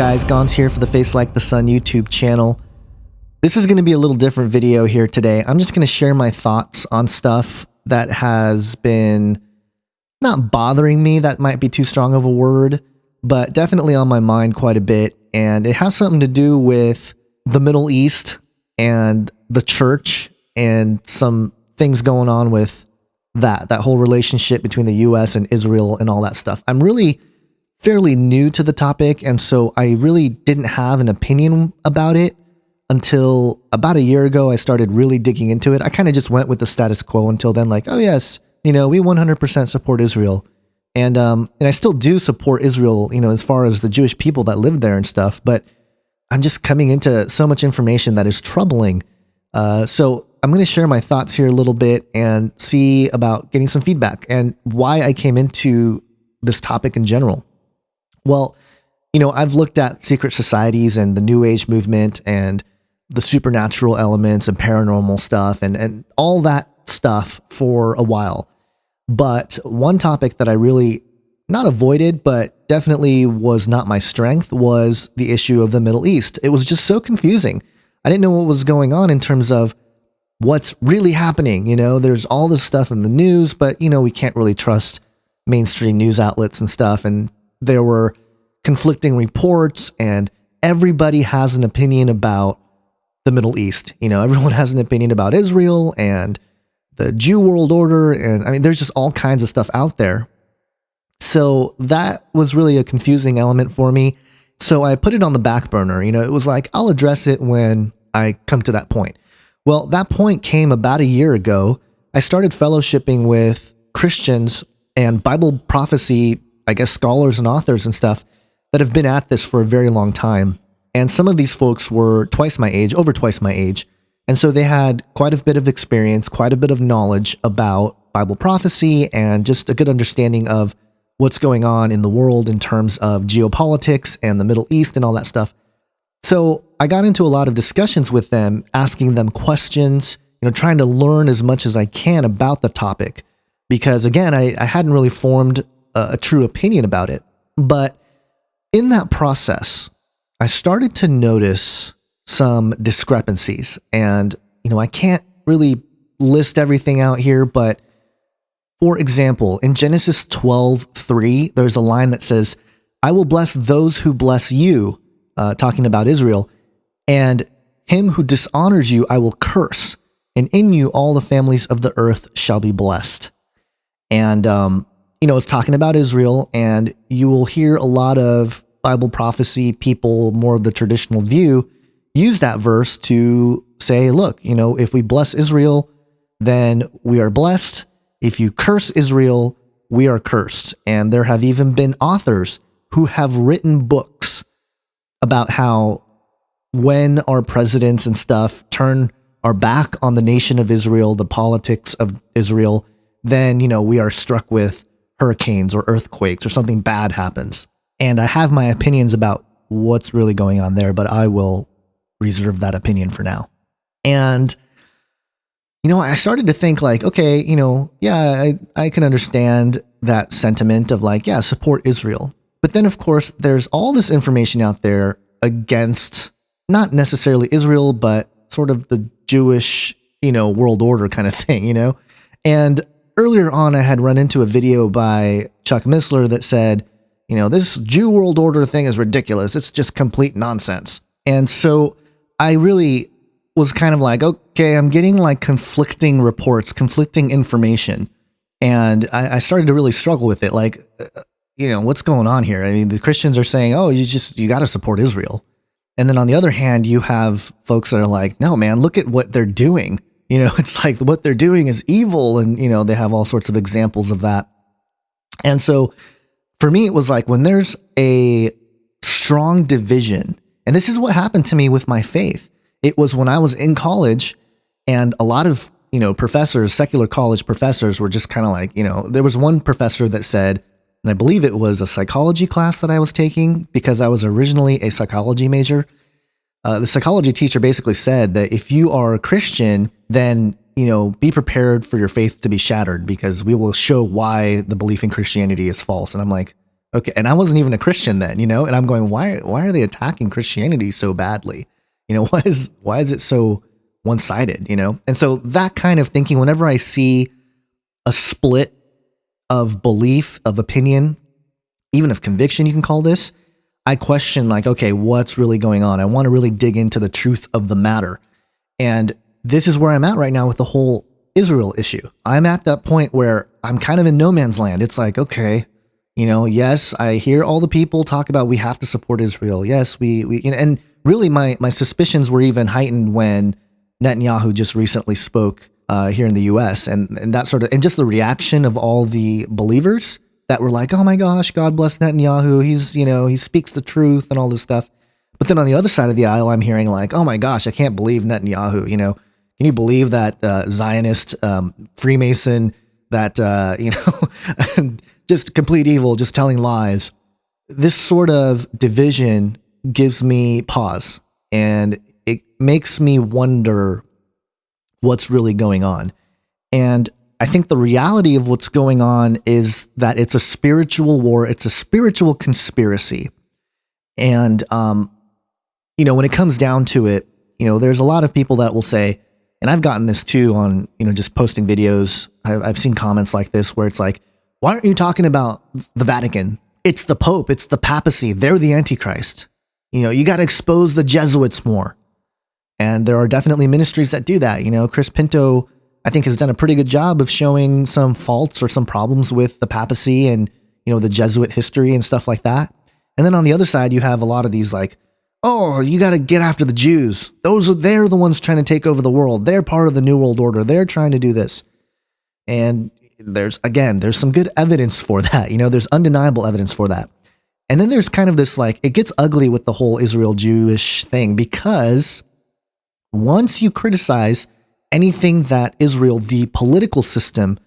guys? Gons here for the Face Like the Sun YouTube channel. This is going to be a little different video here today. I'm just going to share my thoughts on stuff that has been not bothering me, that might be too strong of a word, but definitely on my mind quite a bit. And it has something to do with the Middle East and the church and some things going on with that whole relationship between the US and Israel and all that stuff. I'm really fairly new to the topic, and so I really didn't have an opinion about it until about a year ago. I started really digging into it. I kind of just went with the status quo until then, like, oh yes, we 100% support Israel. And I still do support Israel, as far as the Jewish people that live there and stuff, but I'm just coming into so much information that is troubling. So I'm going to share my thoughts here a little bit and see about getting some feedback and why I came into this topic in general. Well, I've looked at secret societies and the New Age movement and the supernatural elements and paranormal stuff and all that stuff for a while. But one topic that I really not avoided, but definitely was not my strength, was the issue of the Middle East. It was just so confusing. I didn't know what was going on in terms of what's really happening. There's all this stuff in the news, but, we can't really trust mainstream news outlets and stuff. And there were conflicting reports, and everybody has an opinion about the Middle East. Everyone has an opinion about Israel and the Jew world order. And there's just all kinds of stuff out there. So that was really a confusing element for me. So I put it on the back burner. It was like, I'll address it when I come to that point. Well, that point came about a year ago. I started fellowshipping with Christians and Bible prophecy, scholars and authors and stuff that have been at this for a very long time. And some of these folks were over twice my age. And so they had quite a bit of experience, quite a bit of knowledge about Bible prophecy and just a good understanding of what's going on in the world in terms of geopolitics and the Middle East and all that stuff. So I got into a lot of discussions with them, asking them questions, trying to learn as much as I can about the topic. Because again, I hadn't really formed a true opinion about it. But in that process, I started to notice some discrepancies. And, I can't really list everything out here, but for example, in Genesis 12:3, there's a line that says, "I will bless those who bless you," talking about Israel, "and him who dishonors you I will curse, and in you all the families of the earth shall be blessed." And, it's talking about Israel, and you will hear a lot of Bible prophecy people, more of the traditional view, use that verse to say, look, if we bless Israel, then we are blessed. If you curse Israel, we are cursed. And there have even been authors who have written books about how when our presidents and stuff turn our back on the nation of Israel, the politics of Israel, then, we are struck with hurricanes or earthquakes or something bad happens. And I have my opinions about what's really going on there, but I will reserve that opinion for now. And, I started to think like, okay, I can understand that sentiment of like, yeah, support Israel. But then of course, there's all this information out there against not necessarily Israel, but sort of the Jewish, world order kind of thing, And earlier on, I had run into a video by Chuck Missler that said, this Jew world order thing is ridiculous. It's just complete nonsense. And so I really was kind of like, okay, I'm getting like conflicting reports, conflicting information. And I started to really struggle with it. Like, what's going on here? The Christians are saying, oh, you got to support Israel. And then on the other hand, you have folks that are like, no, man, look at what they're doing. It's like what they're doing is evil. And, they have all sorts of examples of that. And so for me, it was like when there's a strong division, and this is what happened to me with my faith. It was when I was in college and a lot of, professors, secular college professors were just kind of like, there was one professor that said, and I believe it was a psychology class that I was taking because I was originally a psychology major. The psychology teacher basically said that if you are a Christian, then, be prepared for your faith to be shattered because we will show why the belief in Christianity is false. And I'm like, Okay. And I wasn't even a Christian then, you know, and I'm going, why are they attacking Christianity so badly? You know, why is it so one-sided, you know? And so that kind of thinking, whenever I see a split of belief, of opinion, even of conviction, you can call this, I question like, okay, what's really going on? I want to really dig into the truth of the matter. And this is where I'm at right now with the whole Israel issue. I'm at that point where I'm kind of in no man's land. It's like, okay, you know, yes, I hear all the people talk about we have to support Israel. Yes, we and really my suspicions were even heightened when Netanyahu just recently spoke here in the US and that sort of, and just the reaction of all the believers that were like, oh my gosh, God bless Netanyahu. He's, you know, he speaks the truth and all this stuff. But then on the other side of the aisle, I'm hearing like, oh my gosh, I can't believe Netanyahu, you know, can you believe that Zionist Freemason that, you know, just complete evil, just telling lies. This sort of division gives me pause and it makes me wonder what's really going on. And I think the reality of what's going on is that it's a spiritual war. It's a spiritual conspiracy. And, you know, when it comes down to it, you know, there's a lot of people that will say, and I've gotten this too on, you know, just posting videos. I've seen comments like this where it's like, why aren't you talking about the Vatican? It's the Pope. It's the papacy. They're the Antichrist. You know, you got to expose the Jesuits more. And there are definitely ministries that do that. You know, Chris Pinto, I think, has done a pretty good job of showing some faults or some problems with the papacy and, you know, the Jesuit history and stuff like that. And then on the other side, you have a lot of these like, oh, you got to get after the Jews. They're the ones trying to take over the world. They're part of the New World Order. They're trying to do this. And there's some good evidence for that. You know, there's undeniable evidence for that. And then there's kind of this like, it gets ugly with the whole Israel Jewish thing, because once you criticize anything that Israel, the political system,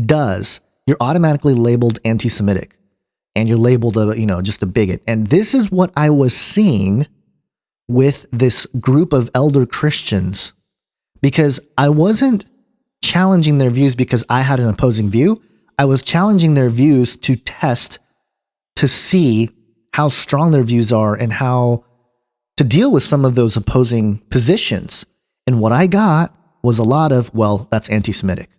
does, you're automatically labeled anti-Semitic and you're labeled a, you know, just a bigot. And this is what I was seeing with this group of elder Christians, because I wasn't challenging their views because I had an opposing view. I was challenging their views to test, to see how strong their views are and how to deal with some of those opposing positions. And what I got was a lot of, well, that's anti-Semitic.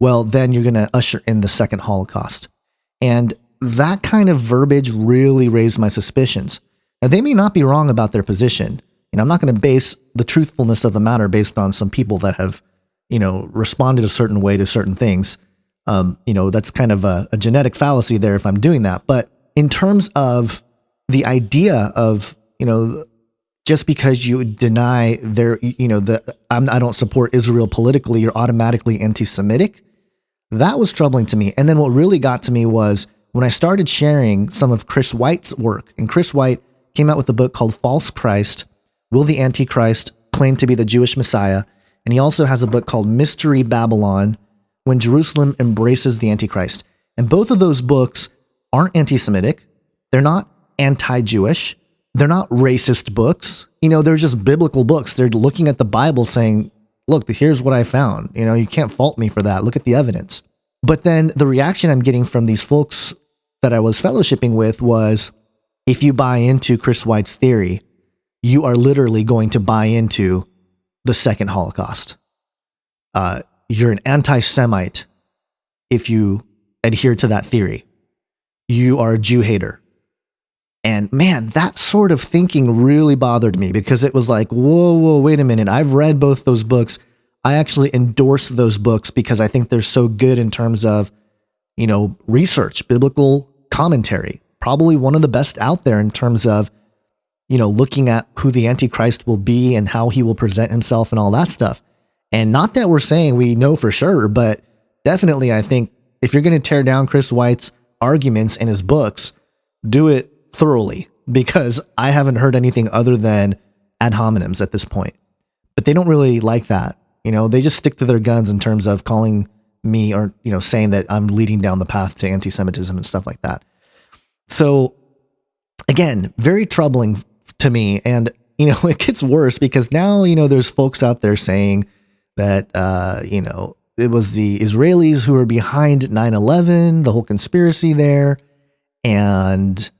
Well, then you're going to usher in the second Holocaust. And that kind of verbiage really raised my suspicions. Now, they may not be wrong about their position. You know, I'm not going to base the truthfulness of the matter based on some people that have, you know, responded a certain way to certain things. You know, that's kind of a genetic fallacy there if I'm doing that. But in terms of the idea of, you know, just because you deny their, you know, I don't support Israel politically, you're automatically anti-Semitic. That was troubling to me. And then what really got to me was when I started sharing some of Chris White's work. And Chris White came out with a book called False Christ: Will the Antichrist Claim to be the Jewish Messiah? And he also has a book called Mystery Babylon: When Jerusalem Embraces the Antichrist. And both of those books aren't anti-Semitic. They're not anti-Jewish. They're not racist books. You know, they're just biblical books. They're looking at the Bible saying, look, here's what I found. You know, you can't fault me for that. Look at the evidence. But then the reaction I'm getting from these folks that I was fellowshipping with was, if you buy into Chris White's theory, you are literally going to buy into the second Holocaust. You're an anti-Semite if you adhere to that theory. You are a Jew hater. And man, that sort of thinking really bothered me, because it was like, whoa, wait a minute. I've read both those books. I actually endorse those books because I think they're so good in terms of, you know, research, biblical commentary, probably one of the best out there in terms of, you know, looking at who the Antichrist will be and how he will present himself and all that stuff. And not that we're saying we know for sure, but definitely I think if you're going to tear down Chris White's arguments in his books, do it thoroughly, because I haven't heard anything other than ad hominems at this point. But they don't really like that. You know, they just stick to their guns in terms of calling me, or, you know, saying that I'm leading down the path to anti-Semitism and stuff like that. So again, very troubling to me. And, you know, it gets worse because now, you know, there's folks out there saying that, you know, it was the Israelis who were behind 9/11, the whole conspiracy there. And,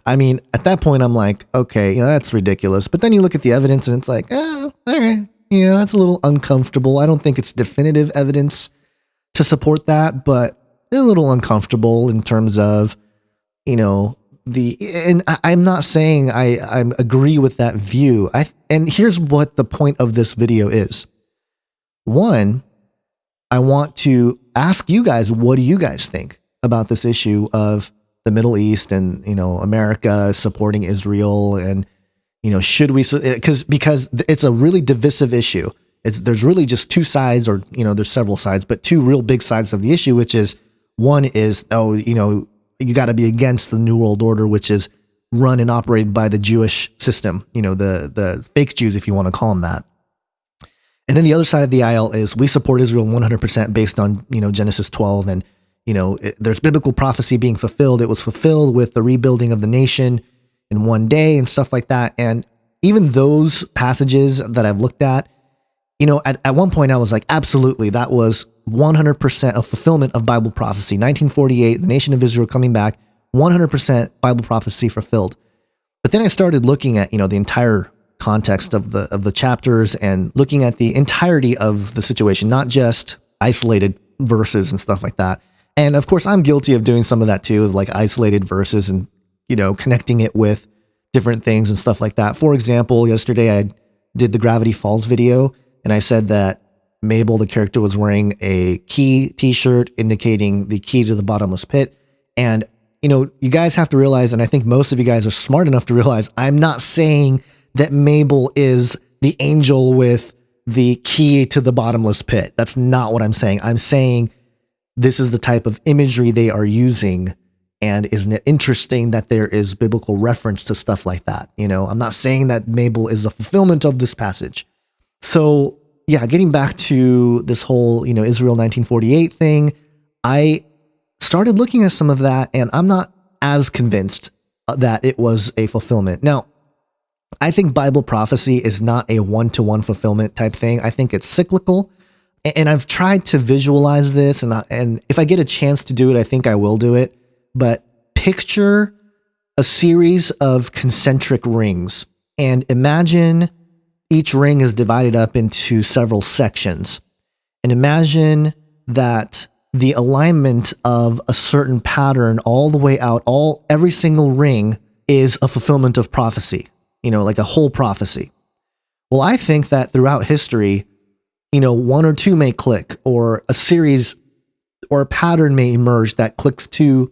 I mean, at that point, I'm like, okay, that's ridiculous. But then you look at the evidence and it's like, oh, all right, that's a little uncomfortable. I don't think it's definitive evidence to support that, but a little uncomfortable in terms of, and I'm not saying I agree with that view. And here's what the point of this video is. One, I want to ask you guys, what do you guys think about this issue of the Middle East and, America supporting Israel? And, should we, because it's a really divisive issue. There's really just two sides, or, there's several sides, but two real big sides of the issue, which is, one is, you got to be against the New World Order, which is run and operated by the Jewish system, the fake Jews, if you want to call them that. And then the other side of the aisle is we support Israel 100% based on, Genesis 12. And, there's biblical prophecy being fulfilled. It was fulfilled with the rebuilding of the nation in one day and stuff like that. And even those passages that I've looked at, at one point I was like, absolutely, that was 100% of fulfillment of Bible prophecy. 1948, the nation of Israel coming back, 100% Bible prophecy fulfilled. But then I started looking at, the entire context of the chapters and looking at the entirety of the situation, not just isolated verses and stuff like that. And of course, I'm guilty of doing some of that too, of like isolated verses and, connecting it with different things and stuff like that. For example, yesterday I did the Gravity Falls video, and I said that Mabel, the character, was wearing a key t-shirt indicating the key to the bottomless pit. And, you guys have to realize, and I think most of you guys are smart enough to realize, I'm not saying that Mabel is the angel with the key to the bottomless pit. That's not what I'm saying. I'm saying this is the type of imagery they are using. And isn't it interesting that there is biblical reference to stuff like that? I'm not saying that Mabel is a fulfillment of this passage. So yeah, getting back to this whole, Israel 1948 thing, I started looking at some of that, and I'm not as convinced that it was a fulfillment. Now, I think Bible prophecy is not a one-to-one fulfillment type thing. I think it's cyclical, and I've tried to visualize this, and if I get a chance to do it, I think I will do it. But picture a series of concentric rings, and imagine each ring is divided up into several sections. And imagine that the alignment of a certain pattern all the way out, every single ring is a fulfillment of prophecy, like a whole prophecy. Well, I think that throughout history, one or two may click, or a series or a pattern may emerge that clicks to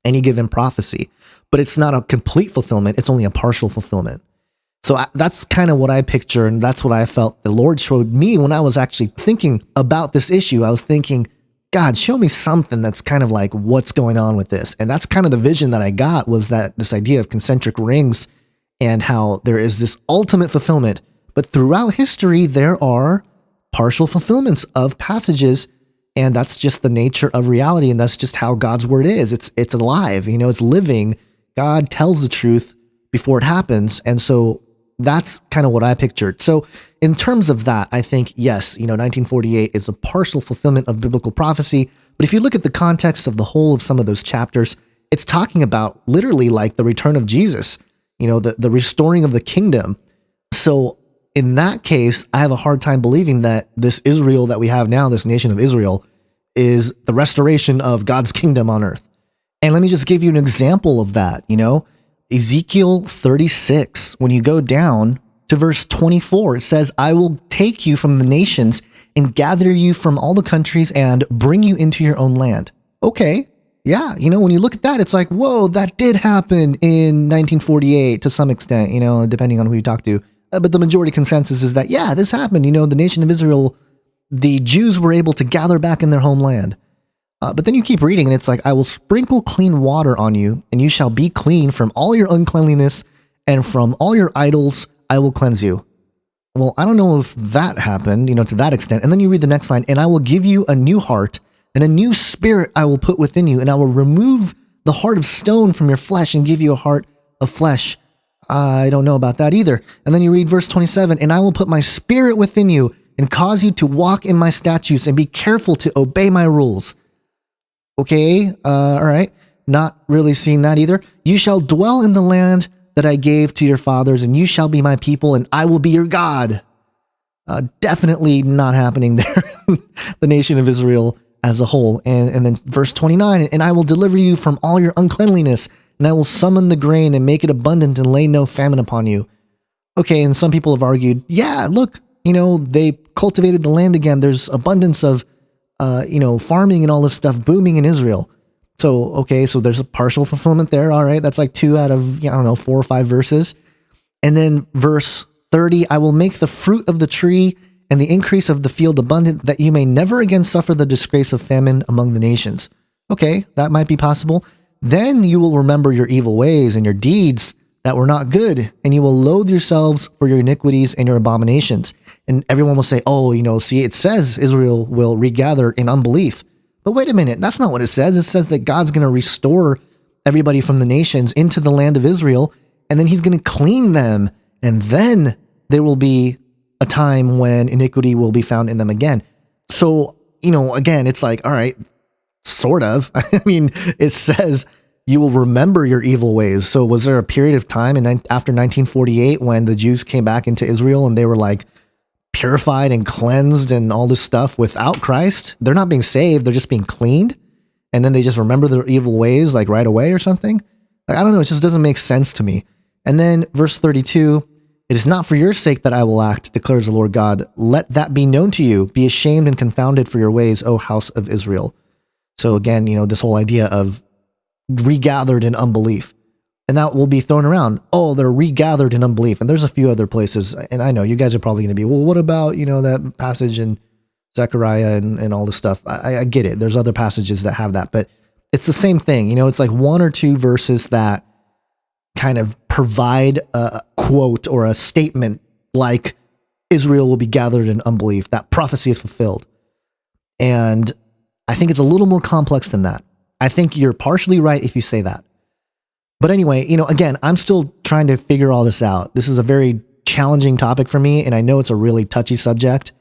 any given prophecy, but it's not a complete fulfillment. It's only a partial fulfillment. So that's kind of what I picture, and that's what I felt the Lord showed me when I was actually thinking about this issue. I was thinking, God, show me something that's kind of like what's going on with this. And that's kind of the vision that I got, was that this idea of concentric rings and how there is this ultimate fulfillment. But throughout history, there are partial fulfillments of passages, and that's just the nature of reality, and that's just how God's word is. It's alive, it's living. God tells the truth before it happens, and so that's kind of what I pictured. So in terms of that, I think, yes, 1948 is a partial fulfillment of biblical prophecy, but if you look at the context of the whole of some of those chapters, it's talking about literally like the return of Jesus, the restoring of the kingdom. So in that case, I have a hard time believing that this Israel that we have now, this nation of Israel, is the restoration of God's kingdom on earth. And let me just give you an example of that. Ezekiel 36, when you go down to verse 24, it says, I will take you from the nations and gather you from all the countries and bring you into your own land. Okay. Yeah. When you look at that, it's like, whoa, that did happen in 1948 to some extent, depending on who you talk to. But the majority consensus is that, yeah, this happened. The nation of Israel, the Jews were able to gather back in their homeland. But then you keep reading, and it's like, I will sprinkle clean water on you, and you shall be clean from all your uncleanliness, and from all your idols I will cleanse you. Well, I don't know if that happened, to that extent. And then you read the next line, and I will give you a new heart, and a new spirit I will put within you, and I will remove the heart of stone from your flesh and give you a heart of flesh. I don't know about that either. And then you read verse 27, and I will put my spirit within you and cause you to walk in my statutes and be careful to obey my rules. Okay, all right. Not really seeing that either. You shall dwell in the land that I gave to your fathers, and you shall be my people, and I will be your God. Definitely not happening there. The nation of Israel as a whole. And then verse 29, and I will deliver you from all your uncleanliness, and I will summon the grain and make it abundant and lay no famine upon you. Okay, and some people have argued, yeah, look, they cultivated the land again. There's abundance of, farming and all this stuff booming in Israel. So, okay, so there's a partial fulfillment there. All right, that's like 2 out of, 4 or 5 verses. And then verse 30, I will make the fruit of the tree and the increase of the field abundant, that you may never again suffer the disgrace of famine among the nations. Okay, that might be possible. Then you will remember your evil ways and your deeds that were not good, and you will loathe yourselves for your iniquities and your abominations. And everyone will say, oh, see, it says Israel will regather in unbelief. But wait a minute, that's not what it says. It says that God's going to restore everybody from the nations into the land of Israel, and then he's going to clean them, and then there will be a time when iniquity will be found in them again. So, again, it's like, all right, sort of. I mean, it says you will remember your evil ways. So was there a period of time after 1948 when the Jews came back into Israel and they were like purified and cleansed and all this stuff without Christ? They're not being saved. They're just being cleaned. And then they just remember their evil ways like right away or something. Like, I don't know. It just doesn't make sense to me. And then verse 32, it is not for your sake that I will act, declares the Lord God. Let that be known to you. Be ashamed and confounded for your ways, O house of Israel. So again, this whole idea of regathered in unbelief. And that will be thrown around. Oh, they're regathered in unbelief. And there's a few other places. And I know you guys are probably going to be, well, what about, that passage in Zechariah and all this stuff? I get it. There's other passages that have that. But it's the same thing. It's like 1 or 2 verses that kind of provide a quote or a statement like Israel will be gathered in unbelief. That prophecy is fulfilled. And I think it's a little more complex than that. I think you're partially right if you say that. But anyway, again, I'm still trying to figure all this out. This is a very challenging topic for me, and I know it's a really touchy subject.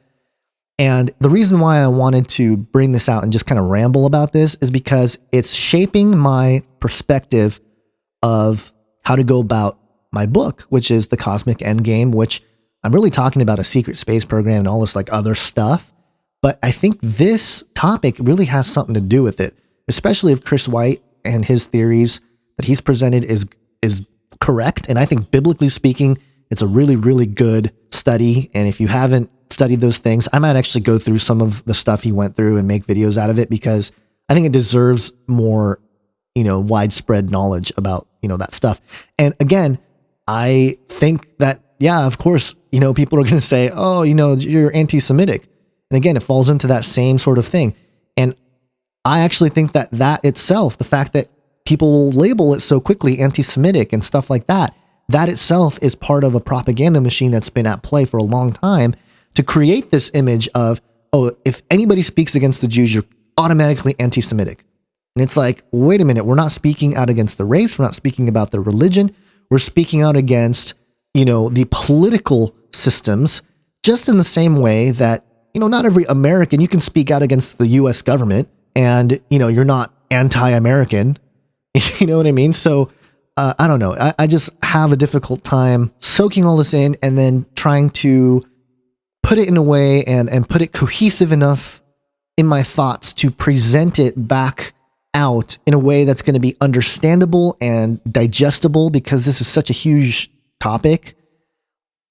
And the reason why I wanted to bring this out and just kind of ramble about this is because it's shaping my perspective of how to go about my book, which is The Cosmic Endgame, which I'm really talking about a secret space program and all this like other stuff. But I think this topic really has something to do with it, especially if Chris White and his theories that he's presented is correct. And I think biblically speaking, it's a really, really good study. And if you haven't studied those things, I might actually go through some of the stuff he went through and make videos out of it, because I think it deserves more, widespread knowledge about, that stuff. And again, I think that, yeah, of course, people are going to say, oh, you're anti-Semitic. And again, it falls into that same sort of thing. And I actually think that itself, the fact that people will label it so quickly anti-Semitic and stuff like that, that itself is part of a propaganda machine that's been at play for a long time to create this image of, oh, if anybody speaks against the Jews, you're automatically anti-Semitic. And it's like, wait a minute, we're not speaking out against the race. We're not speaking about the religion. We're speaking out against, the political systems, just in the same way that, not every American, you can speak out against the US government and, you're not anti-American. You know what I mean? So I don't know. I just have a difficult time soaking all this in and then trying to put it in a way and put it cohesive enough in my thoughts to present it back out in a way that's going to be understandable and digestible, because this is such a huge topic.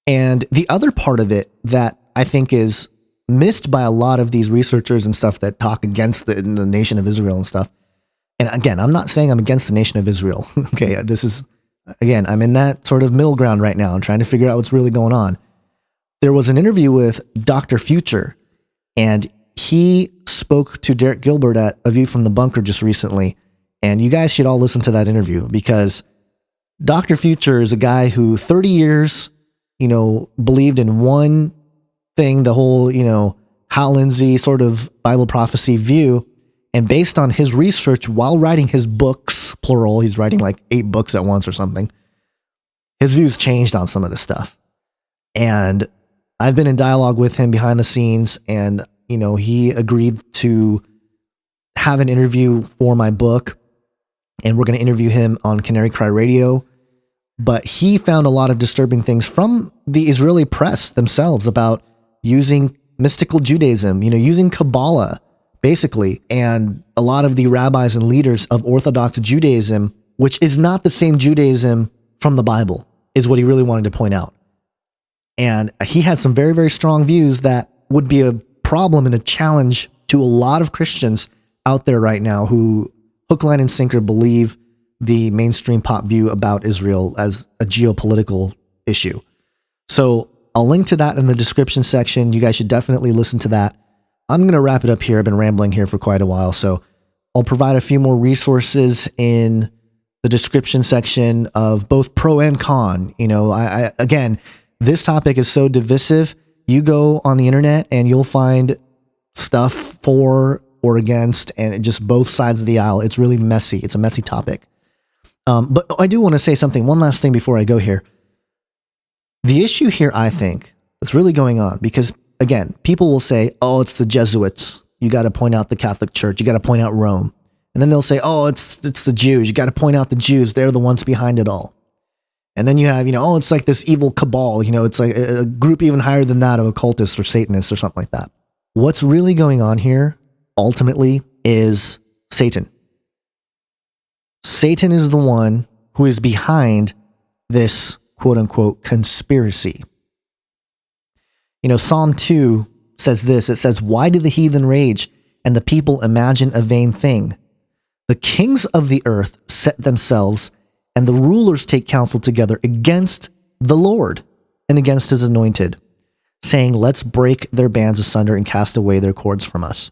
And the other part of it that I think is missed by a lot of these researchers and stuff that talk against the nation of Israel and stuff. And again, I'm not saying I'm against the nation of Israel. Okay, this is, again, I'm in that sort of middle ground right now. I'm trying to figure out what's really going on. There was an interview with Dr. Future, and he spoke to Derek Gilbert at A View from the Bunker just recently. And you guys should all listen to that interview, because Dr. Future is a guy who 30 years, believed in one thing, the whole, Hal Lindsey sort of Bible prophecy view. And based on his research while writing his books, plural, he's writing like 8 books at once or something, his views changed on some of this stuff. And I've been in dialogue with him behind the scenes, and, he agreed to have an interview for my book, and we're going to interview him on Canary Cry Radio. But he found a lot of disturbing things from the Israeli press themselves about using mystical Judaism, using Kabbalah, basically. And a lot of the rabbis and leaders of Orthodox Judaism, which is not the same Judaism from the Bible, is what he really wanted to point out. And he had some very, very strong views that would be a problem and a challenge to a lot of Christians out there right now who hook, line, and sinker believe the mainstream pop view about Israel as a geopolitical issue. So I'll link to that in the description section. You guys should definitely listen to that. I'm going to wrap it up here. I've been rambling here for quite a while, so I'll provide a few more resources in the description section of both pro and con. Again, this topic is so divisive. You go on the internet and you'll find stuff for or against, and just both sides of the aisle. It's really messy. It's a messy topic. But I do want to say something, one last thing before I go here. The issue here, I think, that's really going on, because again, people will say, oh, it's the Jesuits. You got to point out the Catholic Church. You got to point out Rome. And then they'll say, oh, it's the Jews. You got to point out the Jews. They're the ones behind it all. And then you have, oh, it's like this evil cabal. It's like a group even higher than that of occultists or Satanists or something like that. What's really going on here, ultimately, is Satan. Satan is the one who is behind this quote-unquote conspiracy. Psalm 2 says this. It says, why do the heathen rage and the people imagine a vain thing? The kings of the earth set themselves, and the rulers take counsel together against the Lord and against his anointed, saying, let's break their bands asunder and cast away their cords from us.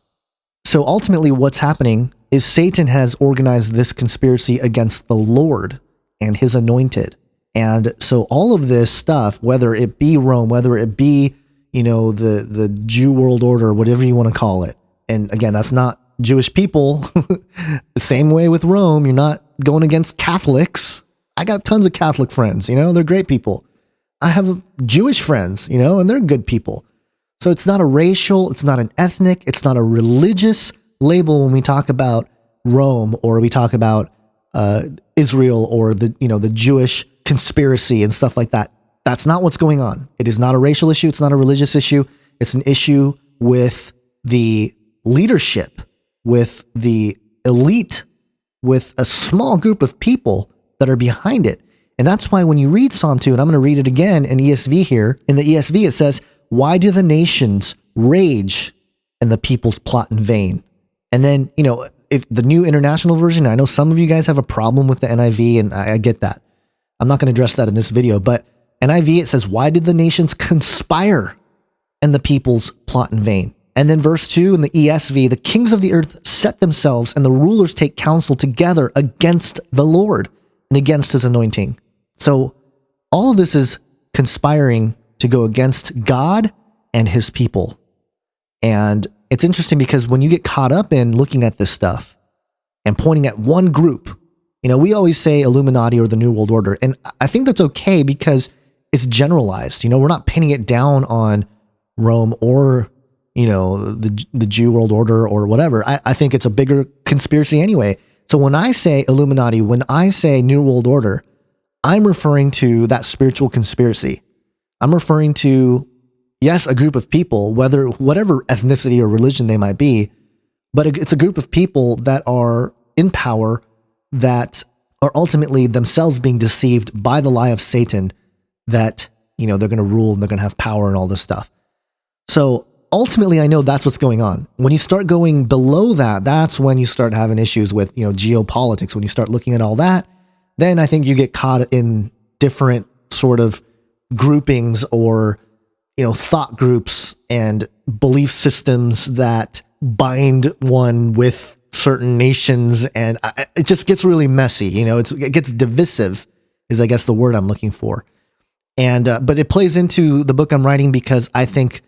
So ultimately what's happening is Satan has organized this conspiracy against the Lord and his anointed. And so all of this stuff, whether it be Rome, whether it be, the Jew world order, whatever you want to call it. And again, that's not Jewish people. The same way with Rome, you're not going against Catholics. I got tons of Catholic friends, they're great people. I have Jewish friends, and they're good people. So it's not a racial, it's not an ethnic, it's not a religious label when we talk about Rome or we talk about Israel or the Jewish conspiracy and stuff like that. That's not what's going on. It is not a racial issue. It's not a religious issue. It's an issue with the leadership, with the elite, with a small group of people that are behind it. And that's why when you read Psalm 2, and I'm going to read it again in ESV here, in the ESV it says, why do the nations rage and the peoples plot in vain? And then, if the New International Version, I know some of you guys have a problem with the NIV, and I get that. I'm not going to address that in this video, but NIV, it says, why did the nations conspire and the peoples plot in vain? And then verse 2 in the ESV, the kings of the earth set themselves and the rulers take counsel together against the Lord and against his anointing. So all of this is conspiring to go against God and his people. And it's interesting because when you get caught up in looking at this stuff and pointing at one group, we always say Illuminati or the New World Order. And I think that's okay because it's generalized. We're not pinning it down on Rome or, the Jew World Order or whatever. I think it's a bigger conspiracy anyway. So when I say Illuminati, when I say New World Order, I'm referring to that spiritual conspiracy. I'm referring to, yes, a group of people, whatever ethnicity or religion they might be, but it's a group of people that are in power that are ultimately themselves being deceived by the lie of Satan that, they're going to rule and they're going to have power and all this stuff. So ultimately, I know that's what's going on. When you start going below that, that's when you start having issues with, geopolitics. When you start looking at all that, then I think you get caught in different sort of groupings or, thought groups and belief systems that bind one with certain nations. And it just gets really messy. It gets divisive is, I guess, the word I'm looking for. And, but it plays into the book I'm writing because I think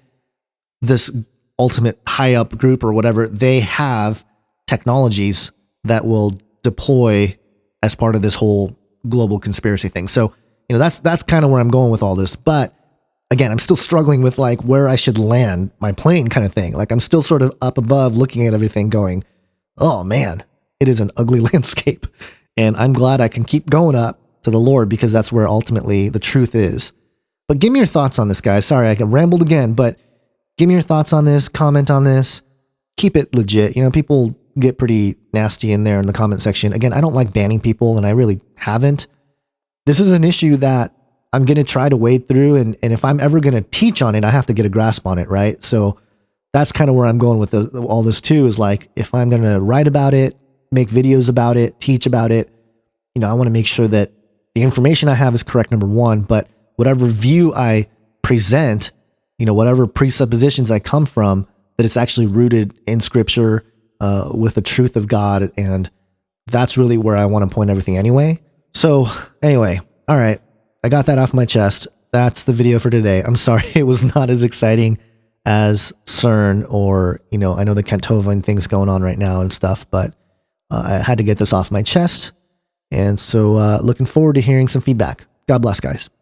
this ultimate high up group or whatever, they have technologies that will deploy as part of this whole global conspiracy thing. So, that's kind of where I'm going with all this. But again, I'm still struggling with where I should land my plane kind of thing. I'm still sort of up above looking at everything going, oh man, it is an ugly landscape. And I'm glad I can keep going up to the Lord because that's where ultimately the truth is. But give me your thoughts on this, guys. Sorry, I rambled again, but give me your thoughts on this, comment on this, keep it legit. You know, people get pretty nasty in there in the comment section. Again, I don't like banning people, and I really haven't. This is an issue that I'm going to try to wade through, and if I'm ever going to teach on it, I have to get a grasp on it, right? So that's kind of where I'm going with all this too, is like, if I'm going to write about it, make videos about it, teach about it, you know, I want to make sure that the information I have is correct, number one, but whatever view I present, you know, whatever presuppositions I come from, that it's actually rooted in scripture, with the truth of God. And that's really where I want to point everything anyway. So anyway, all right, I got that off my chest. That's the video for today. I'm sorry it was not as exciting as CERN, or, you know, I know the Kent Hovind thing's going on right now and stuff, but I had to get this off my chest. And so looking forward to hearing some feedback. God bless, guys.